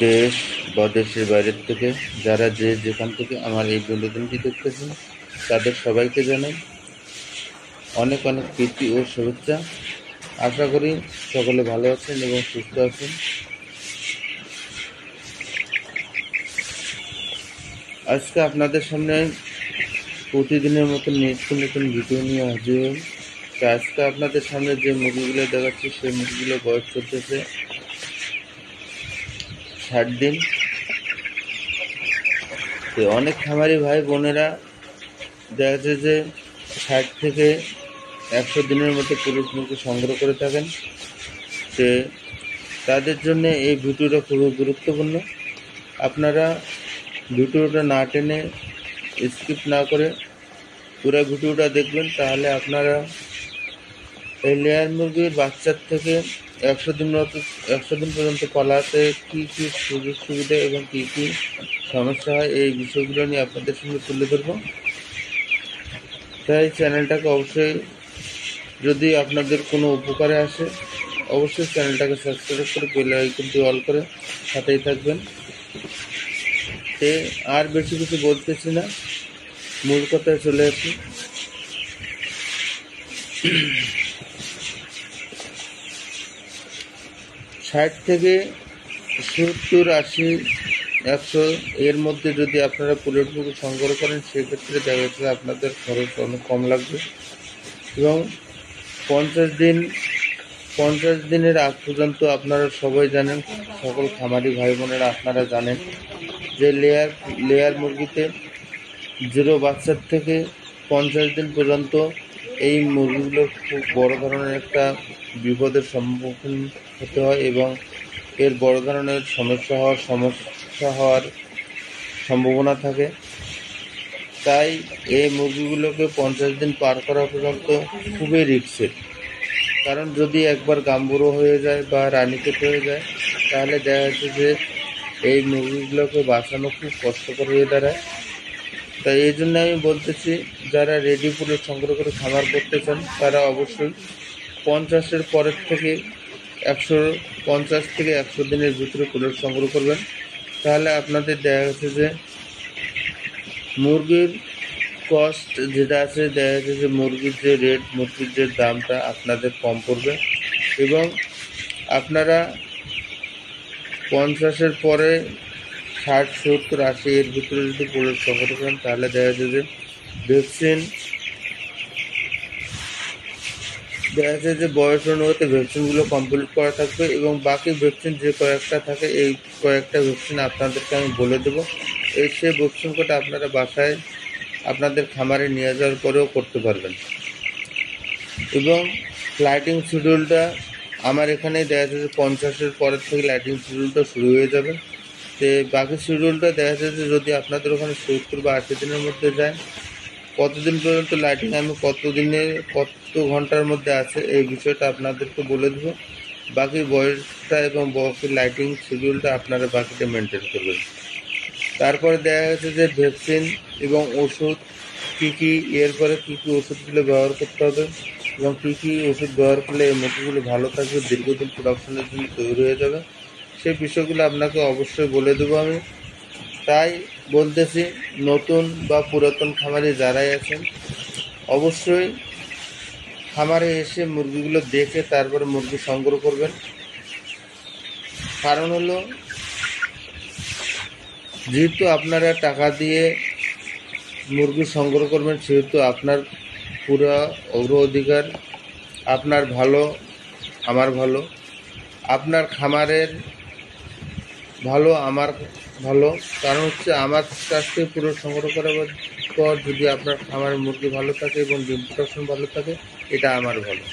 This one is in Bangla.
দেশ বা দেশের বাইরের থেকে যারা যেখান থেকে আমার এই বিনোদনটি দেখতেছেন তাদের সবাইকে জানাই অনেক অনেক প্রীতি ও শুভেচ্ছা। আশা করি সকলে ভালো আছেন এবং সুস্থ আছেন। আজকে আপনাদের সামনে প্রতিদিনের মতো নিত্য নতুন ভিডিও নিয়ে হাজির হই। তো আজকে আপনাদের সামনে যে মুরগিগুলো দেখাচ্ছি সেই মুরগিগুলো বয়স চলতেছে 60 দিন। তো অনেক খামারি ভাই বোনেরা দেখা যাচ্ছে যে 60 থেকে 100 দিনের মধ্যে পুরুষ মুরগি সংগ্রহ করে থাকেন। তো তাদের জন্য এই ভিডিওটা খুবই গুরুত্বপূর্ণ। আপনারা ভিডিওটা না টেনে স্কিপ না করে পুরো ভিডিওটা দেখবেন, তাহলে আপনারা এই লেয়ার মুরগির বাচ্চার থেকে 100 দিন পর্যন্ত পালাতে কী কী সুযোগ সুবিধা এবং কী কী সমস্যা হয় এই বিষয়গুলো নিয়ে আপনাদের সঙ্গে তুলে ধরব। তাই চ্যানেলটাকে অবশ্যই, যদি আপনাদের কোনো উপকারে আসে, অবশ্যই চ্যানেলটাকে সাবস্ক্রাইব করে বেল আইকনটি অল করে সাথেই থাকবেন। তে আর বেশি কিছু বলতেছি না, মূল কথায় চলে আসি। 60 থেকে 70, 80, 100 এর মধ্যে যদি আপনারা পুলেট মুরগি সংগ্রহ করেন, সেক্ষেত্রে দেখা যাচ্ছে আপনাদের খরচ অনেক কম লাগবে এবং 50 দিনের আগ পর্যন্ত আপনারা সবাই জানেন, সকল খামারি ভাই বোনেরা আপনারা জানেন যে লেয়ার মুরগিতে 0 বাচ্চার থেকে 50 দিন পর্যন্ত এই মুরগিগুলোর খুব বড় ধরনের একটা বিপদের সম্মুখীন হতে হয় এবং এর বড় ধরনের সমস্যা হওয়ার সম্ভাবনা থাকে। তাই এই মুরগিগুলোকে 50 দিন পার করা পর্যন্ত খুবই রিস্কের, কারণ যদি একবার গাম্বুরো হয়ে যায় বা রানীক্ষেত হয়ে যায়, তাহলে দেখা যাচ্ছে যে এই মুরগিগুলোকে বাঁচানো খুব কষ্টকর হয়ে দাঁড়ায়। তাই এই জন্য আমি বলতেছি, যারা রেডি পুলে সংগ্রহ করে খামার করতে চান তারা অবশ্যই 50-এর পরের থেকে 100 দিনের ভিতরে পুলেট সংগ্রহ করবেন। তাহলে আপনাদের দেখা গেছে যে মুরগির কস্ট যেটা আছে, দেখা যাচ্ছে যে মুরগির যে রেট, মুরগির যে দামটা আপনাদের কম পড়বে এবং আপনারা 50-এর পরে 60, 70, 80 এর ভিতরে যদি পুলেট সংগ্রহ করেন, তাহলে দেখা যাচ্ছে যে বয়স অনুপাতে ভ্যাকসিনগুলো কমপ্লিট করা থাকবে এবং বাকি ভ্যাকসিন যে কয়েকটা থাকে, এই কয়েকটা ভ্যাকসিন আপনাদেরকে আমি বলে দেবো। সেই ভ্যাকসিন কোটা আপনারা বাসায় আপনাদের খামারে নিয়ে যাওয়ার পরেও করতে পারবেন এবং লাইটিং শিডিউলটা আমার এখানে দেখা যাচ্ছে 50-এর পরের থেকে লাইটিং শিডিউলটা শুরু হয়ে যাবে। তো বাকি শিডিউলটা দেখা যাচ্ছে যদি আপনাদের ওখানে 70 বা 80 দিনের মধ্যে যায়, কতদিন পর্যন্ত লাইটিং আমি কত ঘন্টার মধ্যে আছে এই বিষয়টা আপনাদেরকে বলে দেবো। বাকি বয়সটা এবং বাকি লাইটিং শিডিউলটা আপনারা বাকিটা মেনটেন করবেন। তারপরে দেখা গেছে যে ভ্যাকসিন এবং ওষুধ কী এরপরে কী ওষুধগুলো ব্যবহার করতে হবে এবং কী ওষুধ ব্যবহার করলে এই মুরগিগুলো ভালো থাকবে, দীর্ঘদিন প্রোডাকশনের জন্য তৈরি হয়ে যাবে, সেই বিষয়গুলো আপনাকে অবশ্যই বলে দেবো আমি। তাই বলতেছি, নতুন বা পুরাতন খামারে যারাই আছেন অবশ্যই খামারে এসে মুরগিগুলো দেখে তারপরে মুরগি সংগ্রহ করবেন। কারণ হলো, যেহেতু আপনারা টাকা দিয়ে মুরগি সংগ্রহ করবেন, সেহেতু আপনার পুরো অগ্রাধিকার আপনার ভালো, আমার ভালো, আপনার খামারের ভালো, আমার ভালো। কারণ হচ্ছে আমার কাছ থেকে পুরো সংগ্রহ করার পর যদি আপনার খামারের মুরগি ভালো থাকে এবং ডিম প্রোডাকশন ভালো থাকে, এটা আমার ভালো।